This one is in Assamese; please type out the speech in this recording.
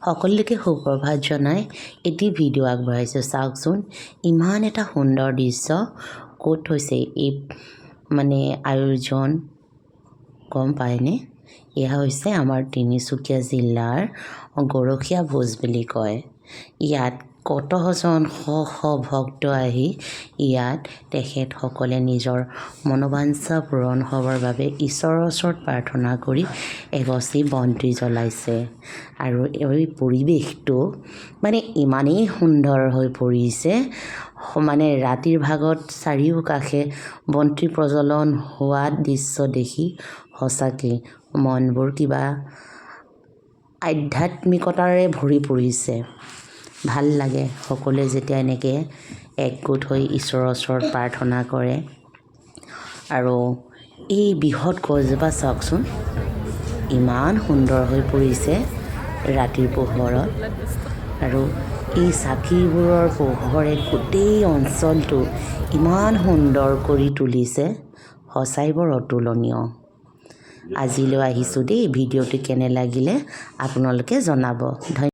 সকলোকে সুপ্ৰভাত জনাই এটি ভিডিঅ' আগবঢ়াইছোঁ। চাওকচোন, ইমান এটা সুন্দৰ দৃশ্য ক'ত হৈছে এই আয়োজন গম পায়নে? এয়া হৈছে আমাৰ তিনিচুকীয়া জিলাৰ গৰখীয়া ভোজ বুলি কয়। ইয়াত কতজন শ শ ভক্ত আহি ইয়াত তেখেতসকলে নিজৰ মনোবাঞ্ছা পূৰণ হ'বৰ বাবে ঈশ্বৰৰ ওচৰত প্ৰাৰ্থনা কৰি এগছি বন্তি জ্বলাইছে। আৰু এই পৰিৱেশটো ইমানেই সুন্দৰ হৈ পৰিছে, ৰাতিৰ ভাগত চাৰিওকাষে বন্তি প্ৰজ্বলন হোৱা দৃশ্য দেখি সঁচাকৈ মনবোৰ কিবা আধ্যাত্মিকতাৰে ভৰি পৰিছে। ভাল লাগে সকলোৱে যেতিয়া এনেকৈ একগোট হৈ ঈশ্বৰৰ ওচৰত প্ৰাৰ্থনা কৰে। আৰু এই বৃহৎ গছজোপা চাওকচোন, ইমান সুন্দৰ হৈ পৰিছে ৰাতিৰ পোহৰত। আৰু এই চাকিবোৰৰ পোহৰে গোটেই অঞ্চলটো ইমান সুন্দৰ কৰি তুলিছে, সঁচাই বৰ অতুলনীয়। আজিলৈ আহিছোঁ দেই। ভিডিঅ'টো কেনে লাগিলে আপোনালোকে জনাব।